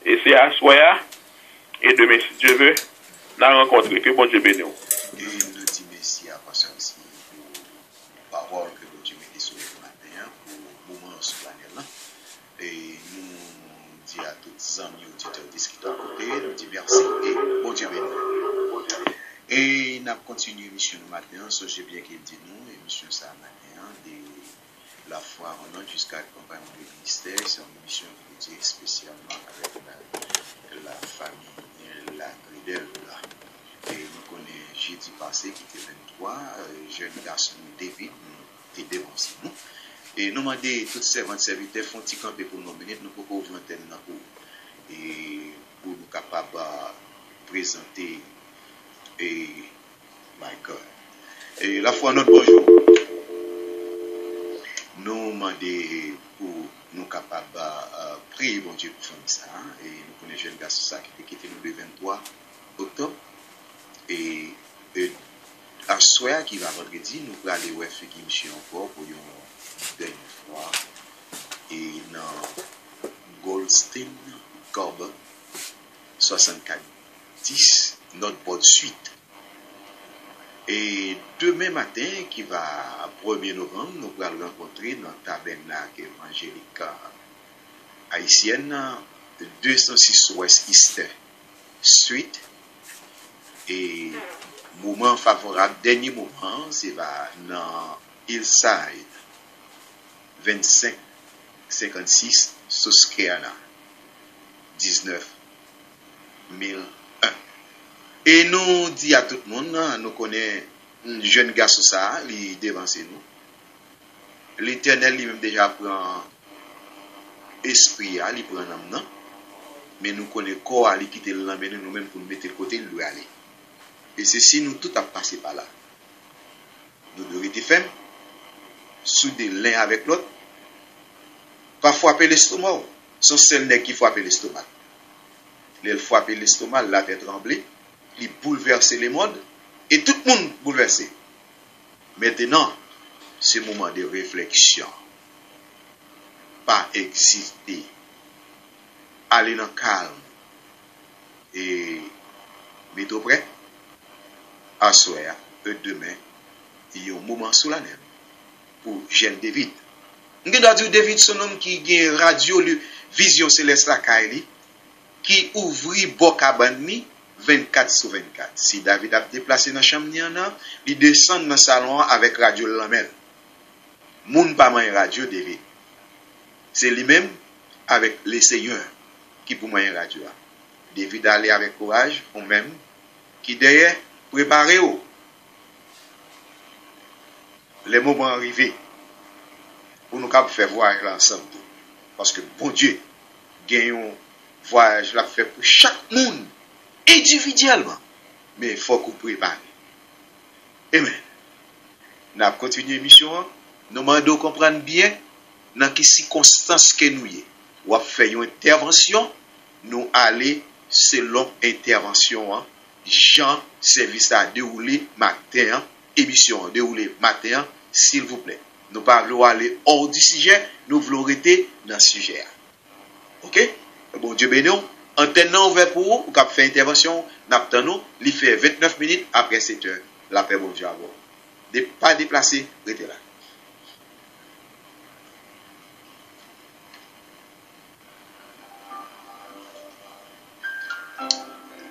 Et c'est à soi, et demain, si Dieu veut, nous rencontrer. Que bon Dieu bénisse. Et nous disons merci à Pasteur aussi pour la parole que Dieu m'a sur le matin, pour le moment sur l'année. Et nous disons à tous les amis auditeurs qui sont à côté, nous disons merci et bon Dieu bénisse. Et nous continuons l'émission le matin, ce que j'ai bien qu'il dit nous, l'émission ça matin, de la foi en ordre jusqu'à l'accompagnement du ministère. C'est une émission qui est spécialement avec la famille, la Gridel. Et nous connaissons jeudi passé qui était 23, jeune garçon David, qui était devancé nous. Et nous demandons tous ces serviteurs font petit camper pour nos minutes, nous pouvons ouvrir l'antenne et pour nous capables de présenter et my God. Et la foi notre bonjour. Nous demandons pour nous capables de prier bon Dieu pour faire ça. Et nous connaissons jeune garçon ça qui était quitté nous le 23 octobre. Et à soir qui va vendredi, nous allons aller voir Fekim encore pour une dernière fois. Et dans Goldstein, Corbe, 64-10, notre bonne suite. Et demain matin, qui va 1er novembre, nous allons rencontrer dans le tabernacle évangélique haïtienne, 206 West Easter Street. Et moment favorable, dernier moment, c'est dans Hillside 2556 Susquehanna 19 001. Et nous dit à tout le monde, nous connaissons un jeune garçon ça, il devance nous. L'Éternel lui-même déjà prend esprit, il prend l'âme, mais nous connaissons corps, il quitte l'âme, nous-mêmes pour nous mettre de côté, il doit aller. Et ceci, nous tout a passé par là. Nous devons être fermes, soudés l'un avec l'autre, pas frapper l'estomac. Son seul nez qui frappe l'estomac. Il frappe l'estomac, la tête tremblée, il bouleverse les mondes, et tout le monde bouleversé. Maintenant, c'est le moment de réflexion. Pas exister. Aller dans le calme. Et mettez prêt. À soir, demain, il y a un moment solennel pour jeune David. Nous devons dire David, son homme qui a une radio, Vision Céleste la Kaili, qui ouvre Bokabani 24/24. Si David a déplacé dans la chambre, il descend dans le salon avec radio Lamel. Moun pas man radio David. C'est lui-même avec les seigneurs qui pour man radio. David allait avec courage, ou même, qui derrière, préparez-vous. Les moments arrivés pour nous faire voyage ensemble. Parce que bon Dieu, gagne un voyage là fait pour chaque monde, individuellement. Mais il faut qu'on prépare. Amen. Nous avons continué l'émission. Nous demandons comprendre bien dans quelles circonstances que nous y. Ou faire une intervention, nous aller selon intervention. Jean, service à dérouler matin, émission dérouler matin, s'il vous plaît. Nous ne voulons pas aller hors du sujet, nous voulons rester dans le sujet. Ok? Bon Dieu béni, antenne ouverte pour vous, pour faire intervention, nous il fait 29 minutes après 7 heures. La paix, bon Dieu à vous. Pas déplacé, restez là.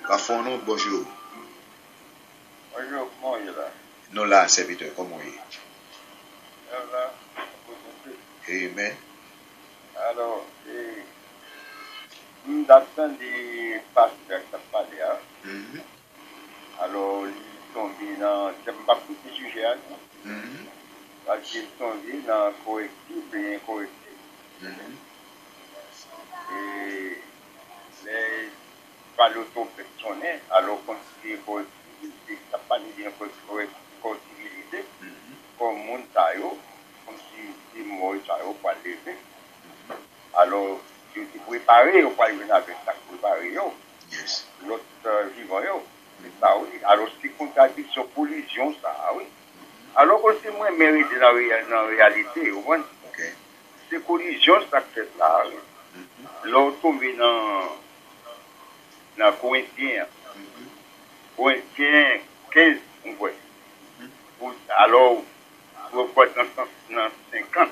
Parfois, nous, bonjour. Bonjour, comment il est là? Nous là, serviteur, comment il est? Là, Amen. alors, nous attendons des pasteurs qui ont parlé. Alors, ils sont tombés dans, je ne sais pas tout ce sujet, parce qu'ils sont tombés dans correctif et incorrectif. Et les ballotons personnels, alors qu'on se dit ça pas de correctibilité, comme Montayo, comme si les morts sont pas lever. Alors, je suis préparé, on va venir avec ça, préparé, l'autre vivant, ça oui. Alors, c'est contradiction, collision, ça oui. Alors, c'est moins mérité dans la réalité, au moins. C'est collision, ça fait là. L'autre tombe dans dans Corinthiens. Corinthiens 15, on voit. Alors, vous voyez dans 50,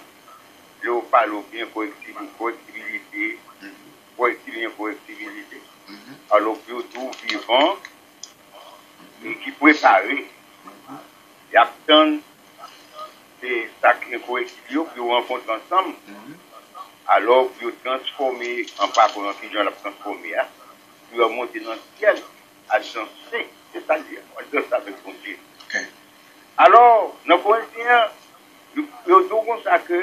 je parle bien correctibilité, correctibilité. Alors, vous tout vivant et qui préparé, il y a tant de sacrés correctibles qui rencontrent ensemble. Alors, vous transformer en parcours qui j'en ai transformé, vous monter dans le ciel, à danser, c'est-à-dire, on danse avec mon Dieu. Alors, dans le Corinthiens, nous disons ça que nous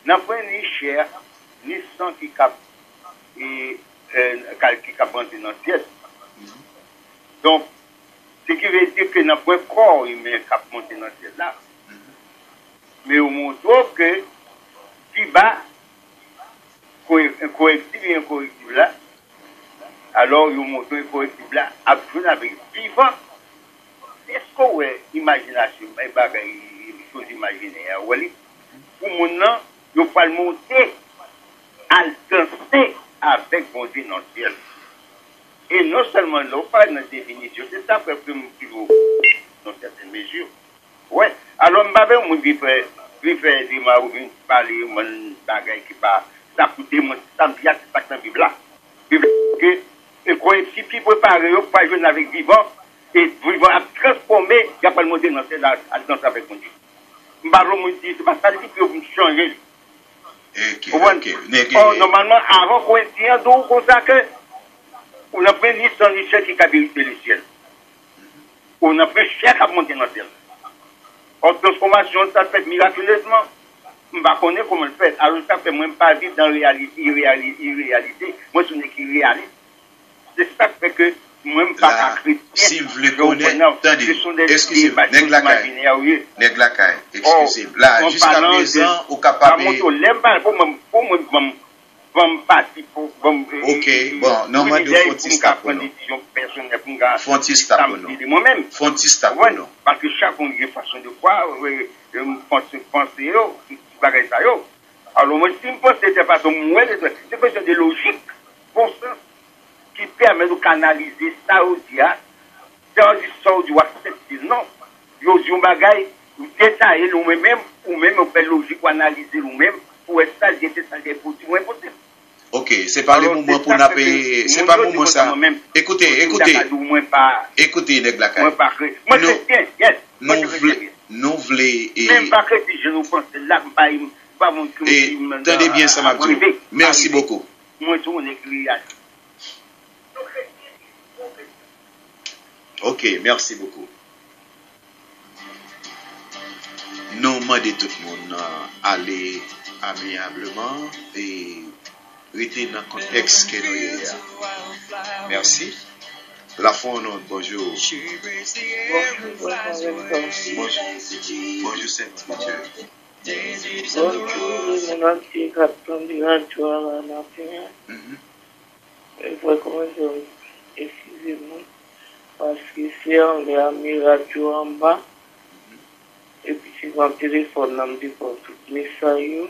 n'avons ni chair, ni sang qui cap rentrer dans le ciel. Donc, ce qui veut dire que nous n'avons pas corps humain qui cap monter dans le ciel là. Mais on montre que qui bat correctible et incorrectible là, alors on montre que correctible là a besoin avec vivant. Est-ce qu'on a imagination, des choses imaginaires, pour mon nom, il faut monter à danser avec mon Dieu dans le ciel. Et non seulement là, on parle de définition, c'est ça que je veux dans certaines mesures. Ouais. Alors, je vais faire des mots, je vais parler de mon bagage qui va ça coûter mon ça me vient c'est ça que la Bible là. Et quand si puis préparer, pas jouer avec vivant. Et vivant à transformer, il n'y a pas le monde dans cette danse avec mon Dieu. Je ne c'est pas ça que vous changez. Normalement, avant qu'on ait un dos comme ça, on a pris une sans richesse qui a vérité le ciel. On a pris cher à monter dans le ciel. En transformation, ça se fait miraculeusement. Je ne sais pas comment le faire. Alors, ça fait même pas vivre dans la irréalité. Moi, je suis qui réaliste. C'est ça qui fait que moi-même pas chrétien. Si vous voulez connaître, attendez, excusez-moi, Neglakaï, excusez-moi. Là, jusqu'à présent, au capable. Ok, bon, normalement, de Fontista pour nous. Fontista pour nous. Fontista pour nous. Parce que chacun a une façon de voir, penser, bagage ça. Alors, moi, si je pense que c'est façon, c'est question de logique, bon sens, qui permet de canaliser ça au dia, dans l'histoire du accepter. Non, il y a un bagage, détailler nous-mêmes, ou même on fait logique, ou analyser nous-mêmes, pour être ça, c'est ça, c'est possible. Ok, c'est pas le moment pour nous payer, c'est pas le moment ça. Écoutez, Neglakaï. Nous voulons, même pas que si je nous pense là, pas mon et tenez bien ça, m'a dit. Merci beaucoup. Moi, tout on écrit. Ok, merci beaucoup. Nous demandons tout le monde aller amiablement et rester dans le contexte que nous sommes. Merci. La faune, bonjour. Bonjour, Saint-Michel. Excusez-moi, parce que c'est en les radio en bas, et puis c'est mon téléphone, on me dit pour tout message.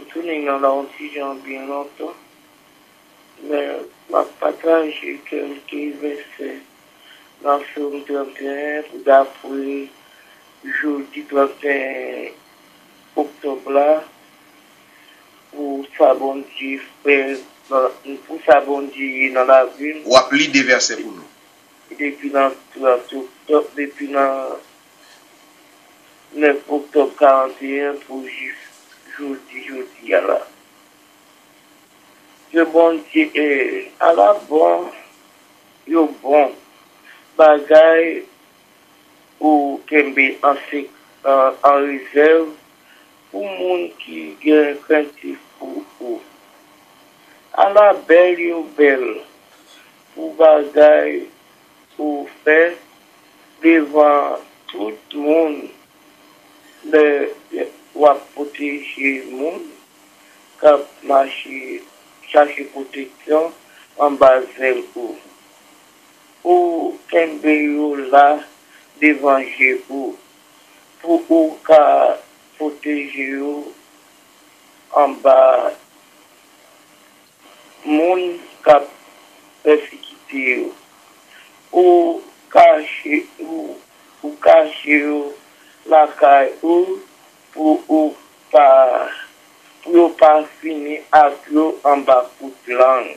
Tout le monde a un bien longtemps, mais ma partage quelques versets dans le film 31 pour d'après jeudi 31 octobre là, pour s'abondir pour s'abondir dans la ville. Ou appeler des versets pour nous. Depuis le 9 octobre 41 pour jeudi là. Je bon Dieu, à la bon, yo bon, bagay ou kembe en réserve pour moun qui gagne craintif pour à la belle yo belle pour bagay pour faire devant tout le monde de wa protéger le monde cap marcher chercher protection en basel ou kembe yo là devant Jésus pour ka protéger en bas moun kap bagaille ou pas finir avec l'eau en bas pour langue.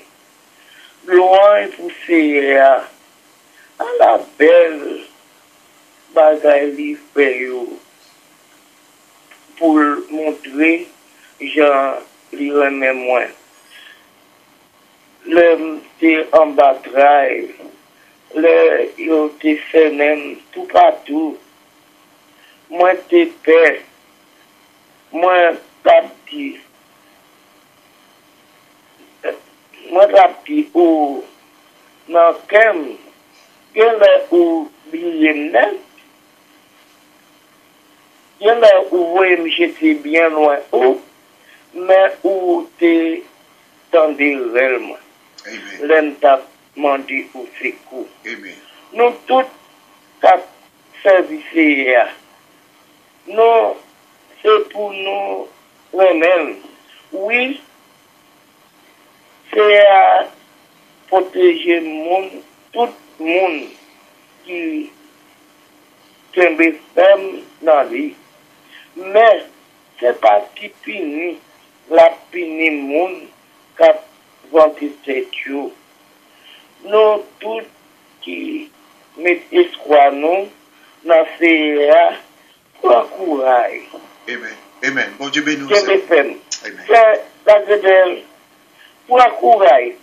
Loin pousser à la belle bagaille li fait pour montrer Jean li remet moins. Le t'es en bataille, le yo t'es fait même tout partout. Moi t'es paix, moi t'as petit. Moi t'as petit ou non kem, qu'elle ou billet net. Y'en a où j'étais bien loin, mais où t'es dans des réellement. L'un t'a demandé où c'est quoi. Nous tous t'a servi. Non, c'est pour nous mêmes. Oui, c'est à protéger tout le monde qui est ferme dans la vie. Mais c'est pas qui punit, la punit monde qui a vendu cette chose. Nous tous qui mettons espoir nous dans ces pour courage. Amen. Amen. Bon Dieu bénisse. Amen. Amen. C'est pour la courage,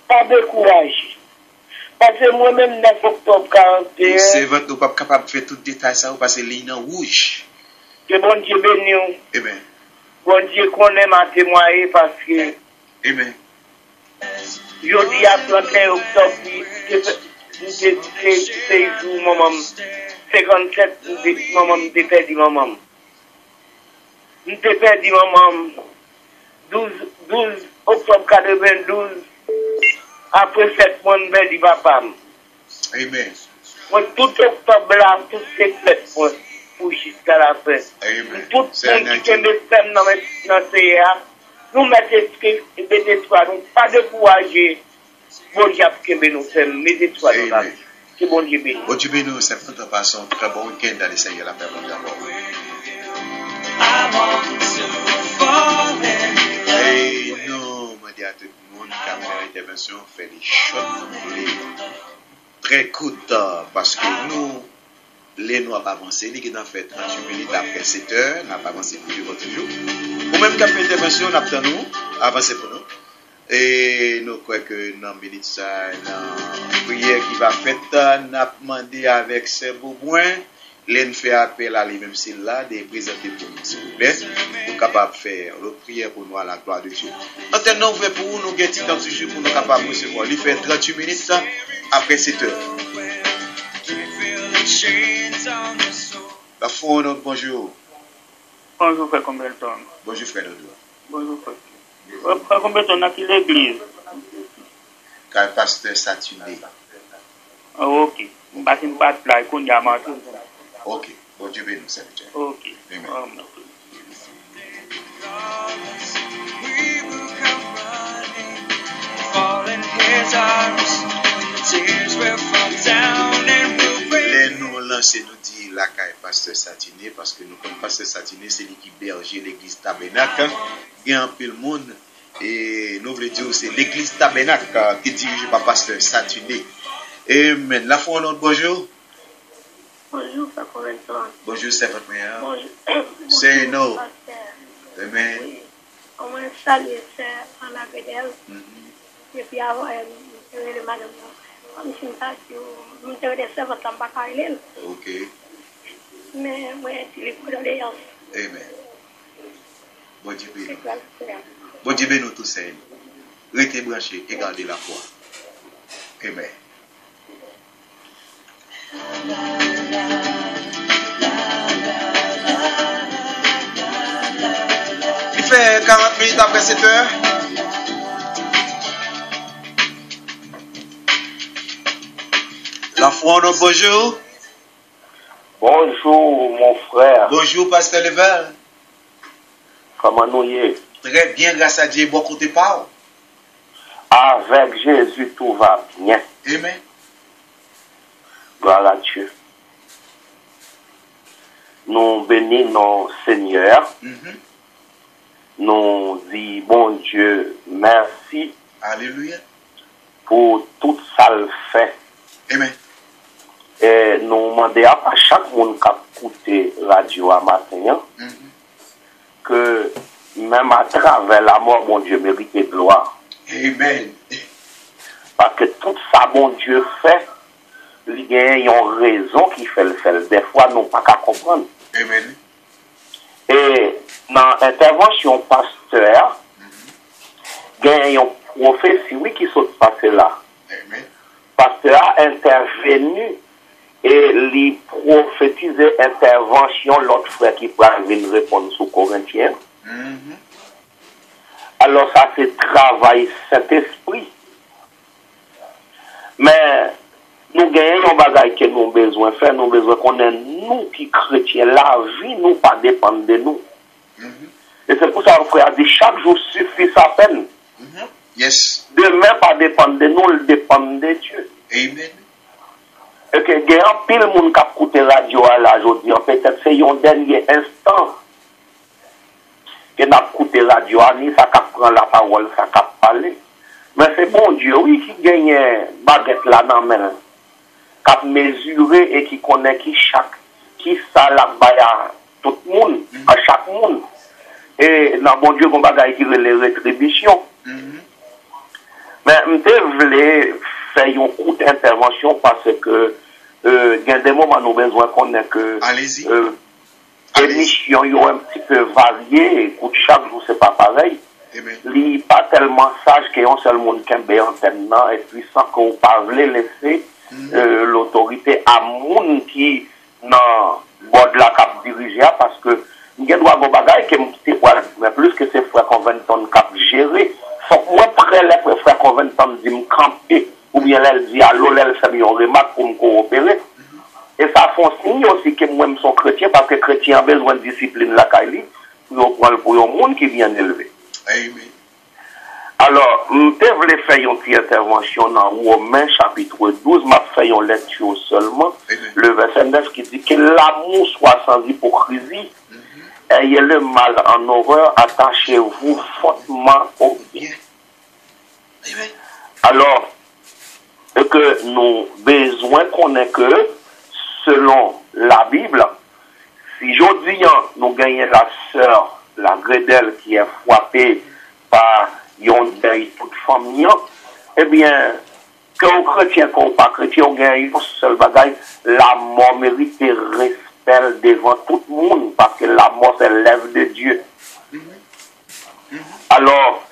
pas de courage. Parce que moi-même, 9 octobre 41. C'est votre nous pas capable de faire tout détail ça parce que ligne rouge. Que bon Dieu bénisse. Amen. Bon Dieu connaît ma témoigner parce que. Amen. Je dis à 31 octobre, c'est jour, maman. 57, maman, je perdu maman. Je perdu maman. 12 octobre 92. Après 7 mois, je dis papa. Amen. Moi, tout octobre là, tout c'est 7 mois pour jusqu'à la fin. Amen. Tout le monde qui est le femme dans le CA, nous mettons des étoiles, pas de courage. Bon Dieu, que nous sommes, mes étoiles dans la vie. Que bon Dieu bénisse. Bon Dieu bénisse, c'est notre passons. Très bon week-end dans les Seigneurs, la paix, d'abord. Et nous, on dit à tout le monde, caméra intervention, fait les choses, très courtes, parce que nous, les nous avons avancé, nous avons fait 38 minutes après 7 heures, nous avons avancé plus de votre jour. Ou même qu'après l'intervention, nous avons avancé pour nous. Et nous croyons que dans minute ça, dans la prière qui va faire, nous avons demandé avec ces beaux-points, l'en fait appel à lui-même s'il là, de présenter pour nous, s'il vous plaît, pour capable faire l'autre prière pour nous à la gloire de Dieu. Maintenant, nous faisons pour nous, nous guettons dans ce jour pour nous capables de recevoir. Il fait 38 minutes après 7 heures. La faune, bonjour. Bonjour, frère Combelton. Bonjour, frère Dodo. Bonjour, frère. Frère Combelton, on a qui l'église? Car pasteur Saturné. Ok. On va une passe là, qu'on y a marché. Ok. Bon Dieu bénisse, Seigneur. Ok. Amen. Nous lancer nous dit la caille pasteur Satiné parce que nous comme pasteur Satiné c'est l'équipe berger l'église Tabernacle il y a un peu le monde et nous voulons dire c'est l'église Tabernacle qui est dirigée par pasteur Satiné. Amen. La foi notre bonjour. Bonjour, Frère Combelton. Bonjour, c'est votre meilleur. Bonjour. C'est nous. Amen. Oui. On va saluer Sœur Anna Bedel. Et puis avant, le madame. Comme si nous devons savoir tant pas parler. Ok. Mais moi, je suis pour les gens. Amen. Bon Dieu béni. Bon Dieu béni tous ces. Restez branchés et gardez la foi. Amen. Il fait 40 minutes après 7 heures. La foi, bonjour. Bonjour, mon frère. Bonjour, pasteur Level. Comment nous y est? Très bien, grâce à Dieu. Bon côté pas. Avec Jésus, tout va bien. Amen. Gloire à Dieu. nous bénissons Seigneur. Nous disons, bon Dieu, merci. Alléluia. Pour tout ça le fait. Amen. Et nous demandons à chaque monde qui a écouté radio à matin, que même à travers la mort, mon Dieu mérite gloire. Amen. Parce que tout ça, mon Dieu fait, il y a une raison qui fait le faire. Des fois, nous pas qu'à comprendre. Amen. Et dans l'intervention pasteur, il y a une prophétie oui, qui s'est passée là. Amen. Pasteur a intervenu et lui prophétiser intervention l'autre frère qui peut venir répondre sur Corinthiens. Alors ça c'est travail Saint-Esprit. Mais nous gagnons un bagage que nous avons besoin de faire, nous avons besoin qu'on ait nous qui chrétiens, la vie nous pas dépend de nous. Et c'est pour ça que frère dit chaque jour suffit sa peine. Yes. Demain pas dépend de nous, il dépend de Dieu. Amen. Et que il y a un pile monde qui a écouté radio à la aujourd'hui, peut-être c'est un dernier instant que n'a écouté radio à ni ça qui prend la parole, ça qui parler. Mais c'est bon Dieu, oui, qui gagne baguette là dans main, qui a mesuré et qui connaît qui ça la baya tout le monde, à chaque monde. Et dans bon Dieu, on bagaille qui les rétributions. Mais je voulais faire une courte intervention parce que il y a des moments où nous avons besoin qu'on ait que allez-y. Émission est un petit peu variée, écoute, chaque jour c'est pas pareil. Il n'est pas tellement sage qu'il y a un seul monde qui est en maintenant et puis sans qu'on parle laisser l'autorité à monde qui dans le bord de la cap dirigée parce que il y a des bagages qui mais plus que ces frères conventants cap gérer. Faut que moi près les frères conventants dit me camper ou bien elle dit allô elle fait une remarque pour me coopérer. Et ça fait signe aussi que moi-même suis chrétien parce que chrétien a besoin de discipline la caille pour un monde qui vient élevé. Amen. Alors, je voulais faire une petite intervention dans Romains chapitre 12, je fait une lecture seulement. Le verset 9 qui dit que l'amour soit sans hypocrisie, ayez le mal en horreur, attachez-vous fortement au bien. Amen. Alors, que nous besoin qu'on ait que, selon la Bible, si aujourd'hui nous gagnons la sœur, la Gredel qui est frappée par yon deuil toute famille, eh bien, qu'on chrétien, qu'on pas chrétien, on gagne un seul bagage, la mort mérite respect devant tout le monde, parce que la mort c'est l'œuvre de Dieu. Alors,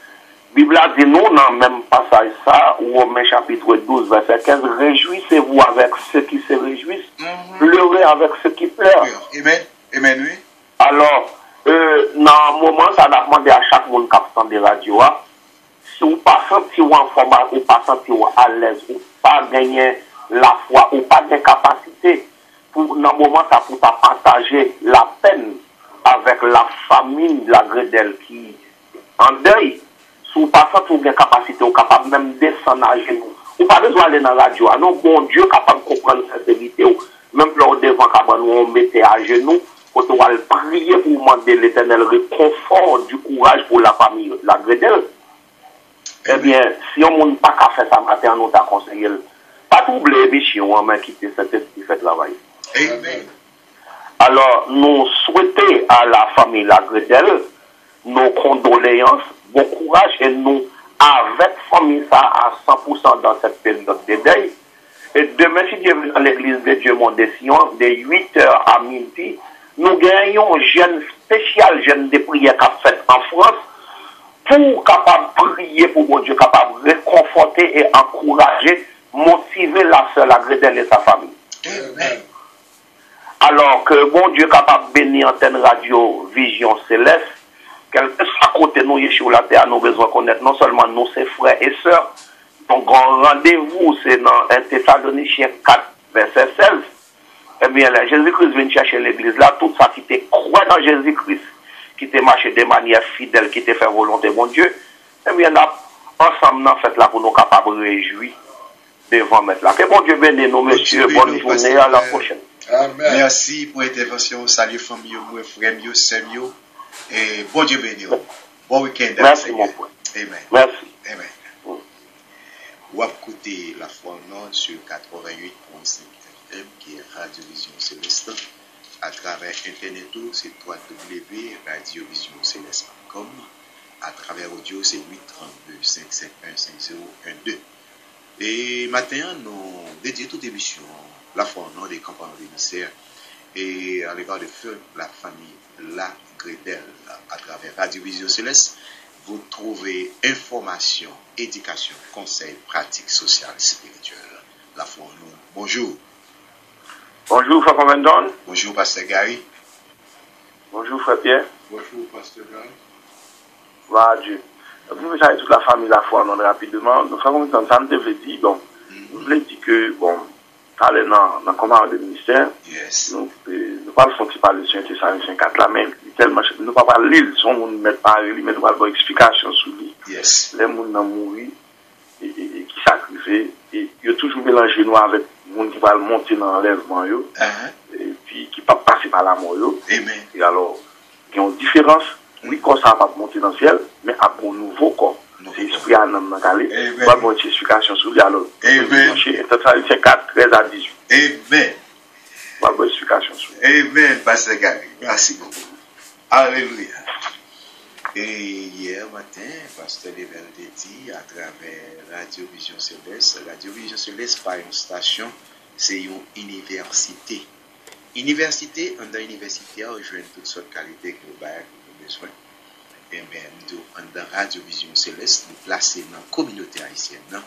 Bible a dit nous, dans le même passage ça, Romains chapitre 12, verset 15, réjouissez-vous avec ceux qui se réjouissent, pleurez avec ceux qui pleurent. Amen. Amen, oui. Alors, dans un moment, ça a demandé à chaque monde qui a des radios, si vous ne pas senti en format, ou pas senti à l'aise, ou pas gagner la foi, ou pas de capacité, pour dans un moment, ça pour partager la peine avec la famille de la Gredel qui en deuil. Si vous ne pas senti une capacité, ou capable même descendre à genoux, ou pas besoin d'aller dans la radio, non, bon Dieu capable de comprendre cette vérité, même là devant, on mettait à genoux, pour prier pour demander l'Éternel réconfort du courage pour la famille, la Gredel. Eh bien, si on ne peut pas faire ça matin, on t'a conseillé. Pas troubler les chiens, mais quitter cet esprit fait travail. Amen. Alors, nous souhaitons à la famille la Gredel nos condoléances, bon courage et nous, avec famille ça à 100% dans cette période de deuil. Et demain, si Dieu veut dans l'église de Dieu Monde des Sion, de 8h à midi, nous gagnons un jeune spécial, jeune de prière qu'a fait en France, pour capable prier pour mon Dieu, capable de réconforter et encourager, motiver la sœur, la Gredel et sa famille. Amen. Alors que bon Dieu capable de bénir antenne radio Vision Céleste, quelque soit à côté nous sur la terre, nous avons besoin de connaître non seulement nous, ses frères et sœurs. Donc, grand rendez-vous, c'est dans 1 Thessaloniciens 4, verset 16. Eh bien, là, Jésus-Christ vient chercher l'église là, tout ça qui était croit dans Jésus-Christ, qui était marché de manière fidèle, qui était fait volonté de mon Dieu. Eh bien, là, ensemble, en fait, là, pour nous capables de réjouir devant mettre là. Que bon Dieu bénisse nous, messieurs. Bonne journée, à la prochaine. Amen. Merci pour l'intervention. Salut famille, frères, sœurs. Et bon Dieu béni. Bon week-end. Merci mon frère. Amen. Merci. Amen. Ou écouter la foi non sur 88.5 FM qui est Radio Vision Céleste. À travers Internet, c'est www.radiovisioncéleste.com. À travers audio, c'est 832-551-5012. Et maintenant, nous dédions toute émission, la foi non des campagnes d'émissaires et à l'égard de feu, la famille La Gredel. À travers Radio Vision Céleste, vous trouvez information, éducation, conseils, pratiques sociales et spirituelles. La foi non. Bonjour. Bonjour, Frère Conventon. Bonjour, Pasteur Gary. Bonjour, Frère Pierre. Bonjour, Pasteur Gary. Voilà, Dieu. Vous savez, toute la famille, la foi, non, rapidement. Donc, Frère Conventon, ça me devait dire, donc, vous voulez dire que, bon, allez dans le commande du ministère. Yes. Nous ne parlons pas de Saint Thessaloniciens 54 là, mais tellement, nous ne parlons pas de l'île, si on ne met pas l'île, mais nous parlons de explication sur lui. Yes. Les gens qui ont mouru et qui sacrifient, et ils ont toujours mélangé nous avec les gens qui vont monter dans l'enlèvement, et puis qui ne peuvent pas passer par la mort. Amen. Et alors, il y a une différence. Oui, quand ça va monter dans le ciel, mais à un nouveau corps. C'est l'esprit à nous dans le ciel. Il va avoir une explication sur lui. Alors, Amen. C'est 4, 13 à 18. Amen. Il va avoir une explication sur lui. Amen, Pasteur Gary. Merci beaucoup. Alléluia. Et hier matin, Pasteur Level dit à travers Radio Vision Céleste, Radio Vision Céleste, pas une station, c'est une université. Université, dans l'université, on joue toutes sortes de qualités que nous avons besoin. Et bien, dans Radio Vision Céleste, nous placer dans la communauté haïtienne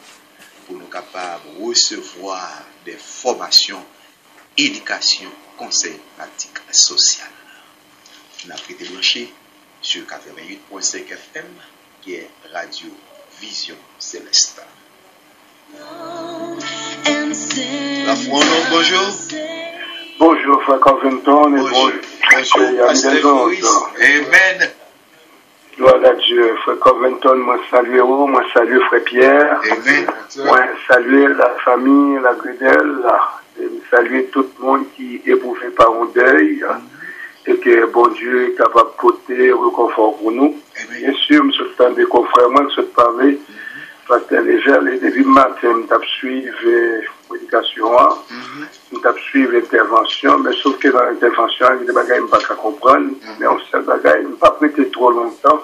pour nous capables de recevoir des formations, éducation, conseils, pratiques sociales. Nous avons été branchés sur 88.5 FM, qui est Radio Vision Céleste. La foi, non, bonjour. Bonjour, Frère Conventon, et bonjour, Pasteur Maurice. Amen. Gloire à Dieu, Frère Conventon, moi salue vous, moi salue Frère Pierre. Amen. Moi salue la famille, la Gredel, et saluer tout le monde qui est éprouvé par un deuil, et que bon Dieu est capable de porter réconfort pour nous. Amen. Bien sûr, je suis des confrères, moi, je suis parlé, Pasteur Léger, les débuts de matin, je suis l'éducation, je suis l'intervention, mais sauf que dans l'intervention, il y a des bagages que je ne peux pas comprendre, mais on sait des bagages qui ne pas prêter trop longtemps.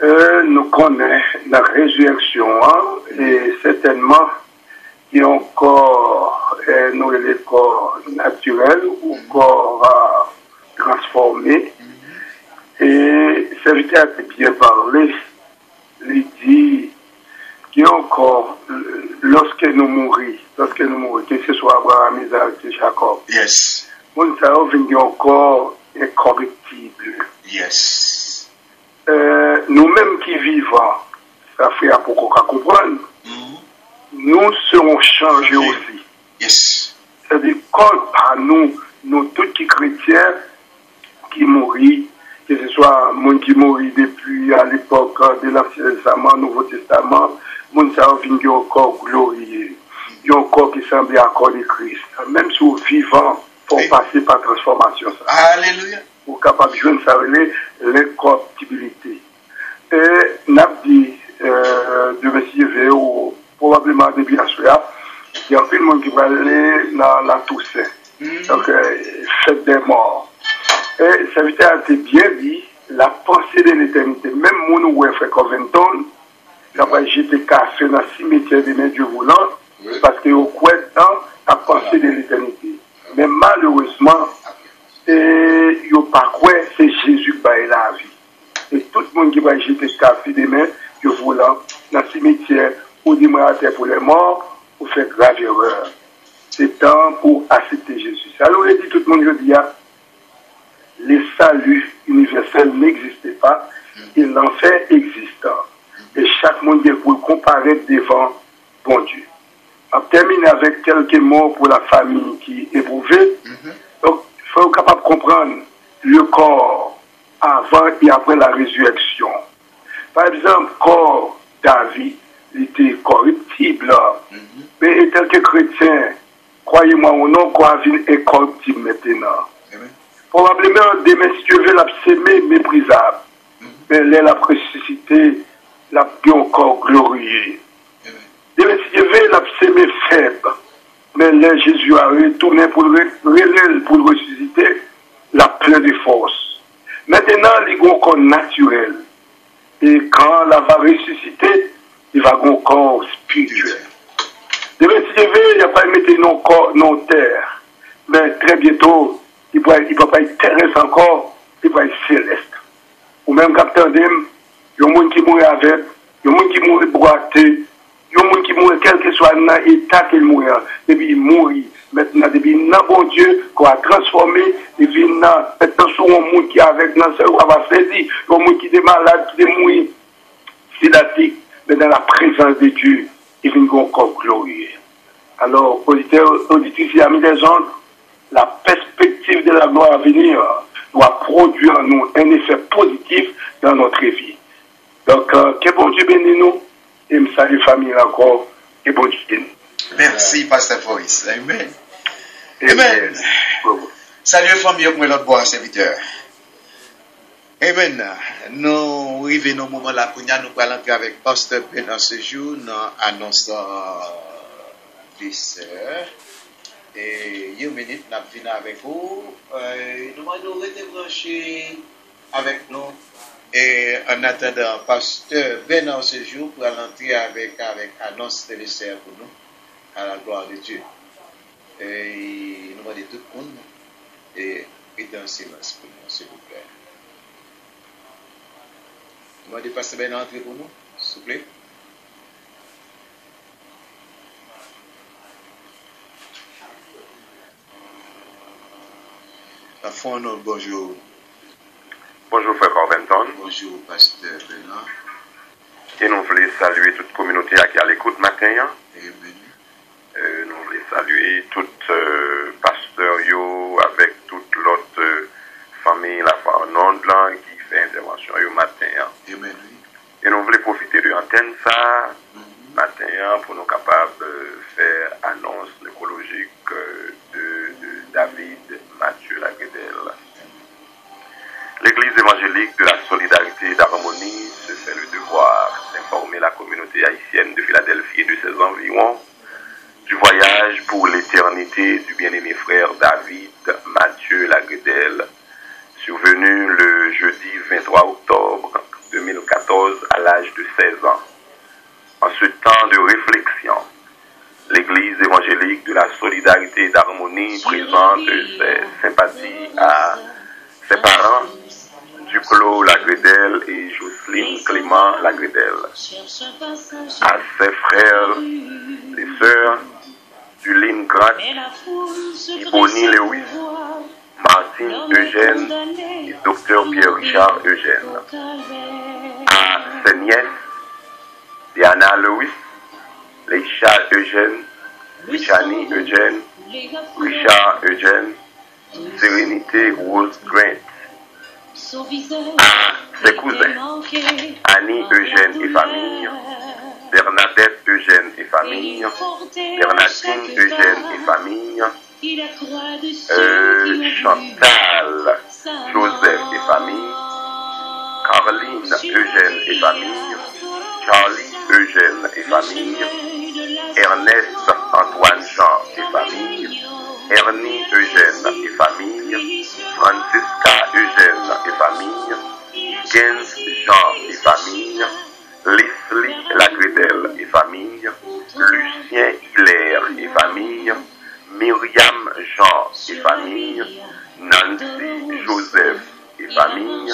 Nous connaissons la résurrection, et certainement, il y a encore le corps naturel ou corps transformé. Et serviteur a bien parlé, il dit qu'il y a encore, lorsque nous mourons, que ce soit Abraham, Isaac et Jacob, Yes. nous savons qu'il y a encore incorruptible. Yes. Nous-mêmes qui vivons, ça fait à pour qu'on comprenne, nous serons changés aussi. Yes. C'est-à-dire, quand par nous tous qui chrétiens qui mourent, que ce soit les gens qui mourent depuis à l'époque de l'Ancien Testament, Nouveau Testament, nous savons qu'il y a encore glorieux. Il y a encore qui semble à corps de Christ. Même si vous vivant, pour passer par transformation. Alléluia. Pour capable de jouer l'incorruptibilité. Et n'a dit de M. ou probablement depuis la soirée, il y a plus de monde qui va aller dans la Toussaint. Donc, fête des morts. Et ça veut dire que bien dit, la pensée de l'éternité, même mon ou Frère Conventon, ça va jeter café dans le cimetière de Dieu voulant, parce que au coin dans la pensée de l'éternité. Mais malheureusement, il n'y a pas quoi, c'est Jésus qui va la vie. Et tout le monde qui va jeter café demain, Dieu voulant, dans le cimetière, ou des à terre pour les morts, ou faire grave erreur. C'est temps pour accepter Jésus. Alors, il dit tout le monde, je dis, le salut universel n'existait pas, et l'enfer existant. Et chaque monde pour comparaître devant bon Dieu. On termine avec quelques mots pour la famille qui est éprouvée. Donc, il faut être capable de comprendre le corps avant et après la résurrection. Par exemple, le corps David, il était corruptible. Mais tel que chrétien, croyez-moi, on a encore une école qui maintenant. Probablement, demain, si Dieu veut, la s'aimer méprisable. Mais elle a ressuscité, la bien encore glorieux. Demain, si Dieu veut, la s'aimer faible. Mais là, Jésus a retourné pour le ressusciter, la plein de force. Maintenant, il y a un corps naturel. Et quand la va ressusciter, il va avoir un corps spirituel. Demain, si Dieu veut, il n'y a pas mettre non corps, non terre. Mais très bientôt, il ne va pas être terrestre encore, il va être céleste. Ou même capteur d'âme, il y a un monde qui mourrait avec, il y a un monde qui mourrait boité, il y a un monde qui mourrait quel que soit l'état qu'il mourit. Depuis il mourit, maintenant, depuis il bon Dieu, qu'on a transformé, et puis maintenant, sur un monde qui est avec nous, on va saisir, un monde qui est malade, qui est mourir, sédatique, mais dans la présence de Dieu, il vient encore glorieux. Alors, auditeurs, auditrices et amis des ondes, la perspective de la gloire à venir doit produire en nous un effet positif dans notre vie. Donc, que bon Dieu bénisse nous, et me salue famille encore, que bon Dieu bénisse. Merci, Pasteur Maurice. Amen. Amen. Salut famille, moi l'autre bois serviteur. Amen. Nous arrivons au moment là où nous allons entrer avec Pasteur Ben dans ce jour, nous annonçons des sœurs. Et une minute, nous venons avec vous. Nous allons rester branchés avec nous. Et en attendant, Pasteur Ben dans ce jour pour entrer avec annonce de l'essai pour nous, à la gloire de Dieu. Et nous allons tout le monde et être en silence pour nous, s'il vous plaît. Nous allons Pasteur Ben entrer pour nous, s'il vous plaît. Bonjour. Bonjour frère Corbenton. Bonjour Pasteur Bernard. Et nous voulons saluer toute communauté qui est à l'écoute matin. Amen. Nous voulons saluer tout pasteur yo avec toute l'autre famille la Farnonde qui fait intervention yo matin. Amen. Et nous voulons profiter de l'antenne ça matin pour nous capables de faire annonce écologique de David Mathieu Lagredel. L'Église évangélique de la solidarité et d'harmonie se fait le devoir d'informer la communauté haïtienne de Philadelphie et de ses environs du voyage pour l'éternité du bien-aimé frère David Mathieu Lagredel, survenu le jeudi 23 octobre 2014 à l'âge de 16 ans. En ce temps de réflexion, l'Église évangélique de la solidarité et d'harmonie présente ses sympathies à ses parents, Duclos Lagredel et Jocelyne Clément Lagredel, à ses frères et sœurs, Juline Gratt, Bonnie Lewis, Martine Eugène et Dr Pierre-Richard Eugène, à ses nièces, Diana Lewis, Leisha Eugène, Richani Eugène, Richard Eugène, Sérénité Rose Grant, à ses cousins, Annie Eugène et famille, Bernadette Eugène et famille, Bernadine Eugène et famille, Chantal Joseph et famille, Caroline Eugène et famille, Charlie Eugène et famille, Ernest Antoine Jean et famille, Ernie Eugène et famille, Francisca Eugène et famille, Gens Jean et famille, Leslie Lagredel et famille, Lucien Hilaire et famille, Myriam Jean et famille, Nancy Joseph et famille,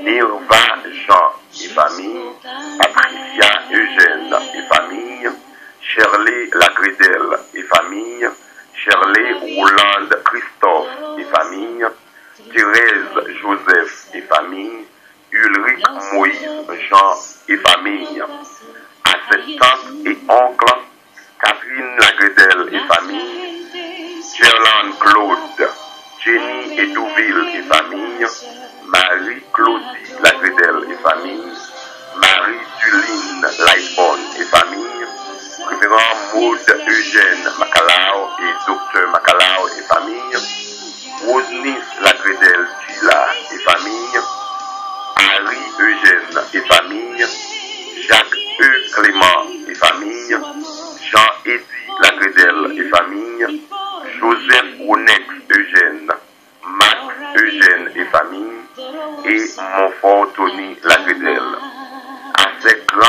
Nirva Jean et famille, Patricia Eugène et famille, Shirley Lagredel et famille, Shirley Roland Christophe et famille, Thérèse Joseph et famille, Ulrich Moïse Jean et famille, à ses tantes et oncles, Catherine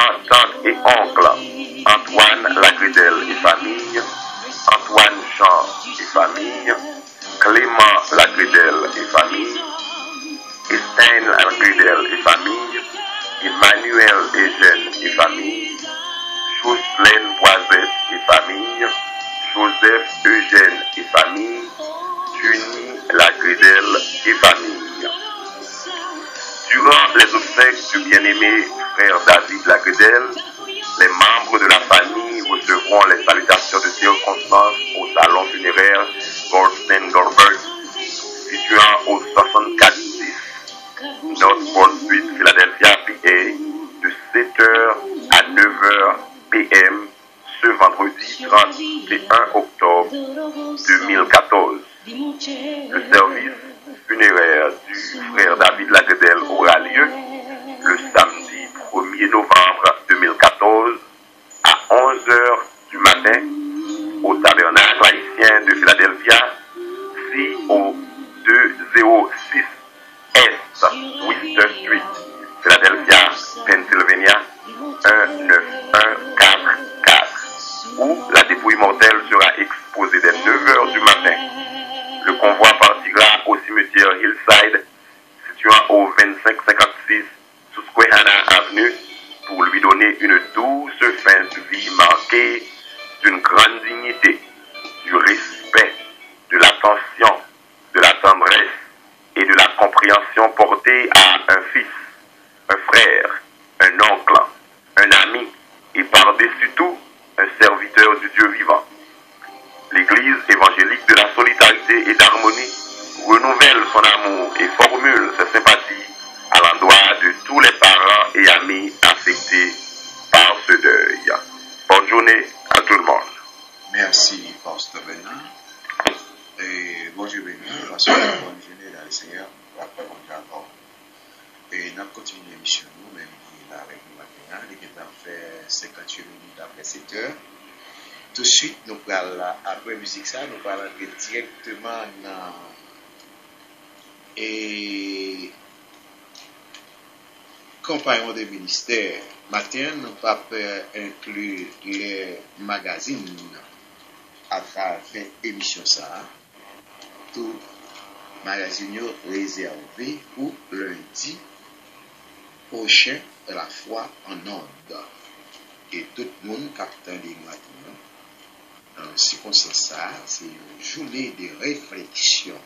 parents, tantes et oncles, Antoine Lagredel et famille, Antoine Jean et famille, Clément Lagredel et famille, Estelle Lagredel et famille, Emmanuel Eugène et famille, Jocelyne Boisette et famille, Joseph Eugène et famille, Junie Lagredel et famille. Durant les obsèques du bien-aimé frère David Lagredel, les membres de la famille recevront les salutations de circonstance au salon funéraire Goldstein Goldberg, situant au 6410 North Bond Street, Philadelphia, PA, de 7h à 9h p.m. ce vendredi 31 octobre 2014. Le service funéraire du frère David Lagredel aura lieu le samedi 1er novembre 2014 à 11h du matin au tabernacle haïtien de Philadelphia, si au 206 Est Wister Street, Philadelphia, Pennsylvania 19144, où la dépouille mortelle sera exposée dès 9h du matin. Le convoi partira au cimetière Hillside, situant au 2556 Susquehanna Avenue, pour lui donner une douce fin de vie marquée d'une grande dignité, du respect, de l'attention, de la tendresse et de la compréhension portée à un fils, un frère, un oncle, un ami et par-dessus tout, un serviteur du Dieu vivant. L'Église évangélique de la solidarité et d'harmonie renouvelle son amour et formule ses sympathies à l'endroit de tous les parents et amis affectés par ce deuil. Bonne journée à tout le monde. Merci, Pasteur Bernard. Et bon Dieu béni, parce que bonne journée dans le Seigneur, après bon Dieu encore. Et nous continuons l'émission, nous, même qui est là avec nous maintenant, il est en fait 58 minutes après 7 heures. Tout de suite, nous parlons, après la musique, ça, nous parlons directement dans et compagnon des ministères. Matin, nous pas inclure les magazines à travers l'émission ça. Tout magazine réservé pour lundi prochain de la foi en onde. Et tout le monde qui attend les matins. Dans circonstance ça, c'est une journée de réflexion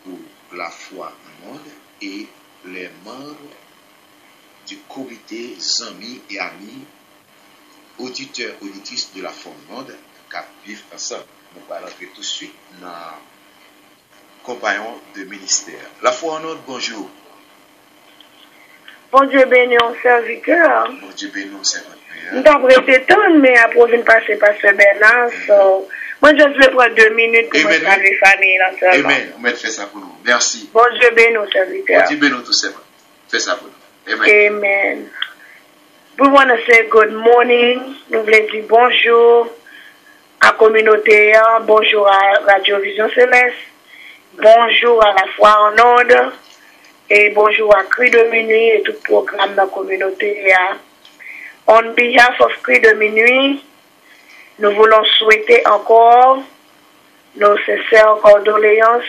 pour la foi en monde et les membres du comité amis et amis, auditeurs, auditrices de la foi en monde qui vivent ensemble. Nous allons entrer tout de suite dans compagnon de ministère. La foi en monde, bonjour. Bon Dieu béni, on serviteur. Bon Dieu béni, on serviteur. Nous avons été temps, mais après, je ne passe pas ce Bernard. Moi, je vais prendre 2 minutes pour me saluer famille. Amen. On va faire ça pour nous. Merci. Bon Dieu béni, on serviteur. Bon Dieu béni, tout simplement. Fais ça pour nous. Amen. Amen. We want to say good morning. Nous voulons dire bonjour à la communauté, bonjour à Radio Vision Céleste, bonjour à la foi en onde, et bonjour à Cri de Minuit et tout programme de la communauté. On behalf of Cri de Minuit, nous voulons souhaiter encore nos sincères condoléances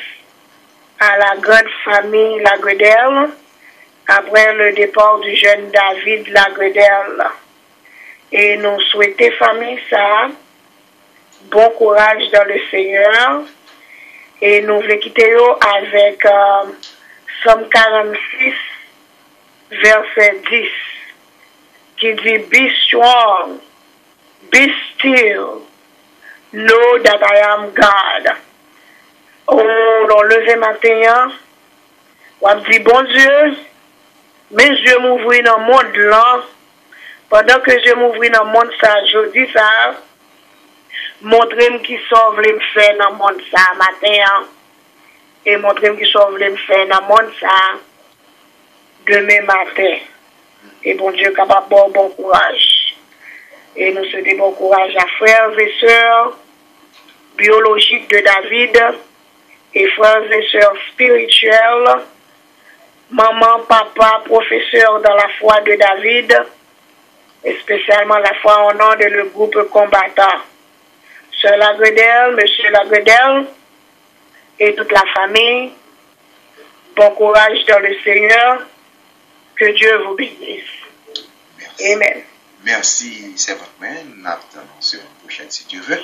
à la grande famille Lagredel après le départ du jeune David Lagredel. Et nous souhaitons, famille, ça, bon courage dans le Seigneur. Et nous voulons quitter avec Somme 46, verset 10, qui dit, Be strong, be still, know that I am God. Oh, dans le matin, on dit, bon Dieu, mes yeux m'ouvrent dans le monde là, pendant que je m'ouvre dans le monde ça, je dis ça, montrez-moi qui sauve les me faire dans le monde ça matin, et montrez-moi qui sauve les me faire dans le monde ça demain matin. Et bon Dieu capable de bon courage. Et nous souhaitons bon courage à frères et sœurs biologiques de David et frères et sœurs spirituels, maman, papa, professeur dans la foi de David, spécialement la foi au nom de le groupe combattant. Sœur Lagredel, Monsieur Lagredel et toute la famille, bon courage dans le Seigneur, que Dieu vous bénisse. Merci. Amen. Merci, c'est votre main. Nous attendons sur une prochaine si Dieu veut.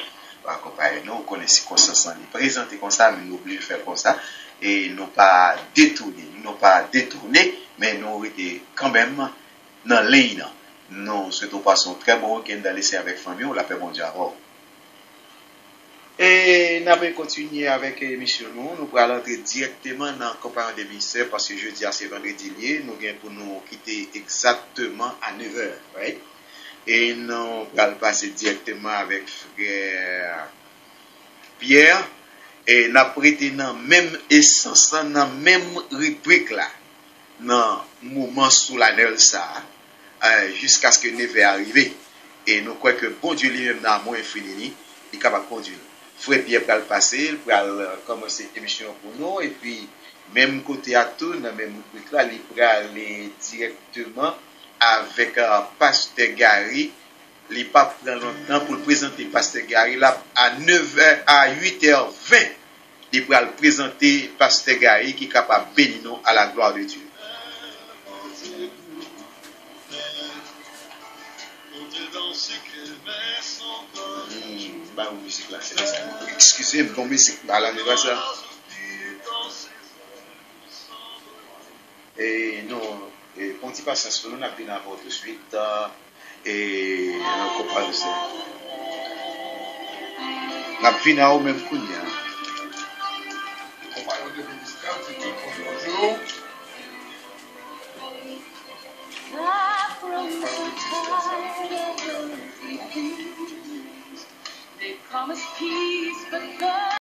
Accompagner nous, connaissez conscience, présenter comme ça, mais nous oublions de faire comme ça. Et nous pas détourner, mais nous avons été quand même dans l'île. Nous souhaitons passer un très bon week-end à laisser avec famille, on l'appelle bon Dieu. Et nous allons continuer avec l'émission. Nous allons entrer directement dans le compagnon des ministères parce que jeudi, c'est vendredi lié. Nous allons pour nous quitter exactement à 9h. Right? Et nous allons passer directement avec frère Pierre. Et nous avons prêté dans la même essence, dans la même rubrique là, dans le moment sous la neige ça, jusqu'à ce que 9h arrive. Et nous croyons que bon Dieu lui-même, dans mon infini, il est capable de conduire. Frère Pierre va le passer, il va commencer l'émission pour nous, et puis, même côté à tout, dans la même rubrique là, il va aller directement avec Pasteur Gary. Il va pas prendre longtemps pour présenter Pasteur Gary là à 9h, à 8h20. Il va le présenter Pasteur Gary qui est capable de bénir nous à la gloire de Dieu. Bah, musique là, c'est ça. Excusez-moi, bon musique là, là, mais ça. Et non, et pour petit patience, nous avons bien avant tout de suite. Et on comprend ça. La vie n'a au même coup. They promise peace, but God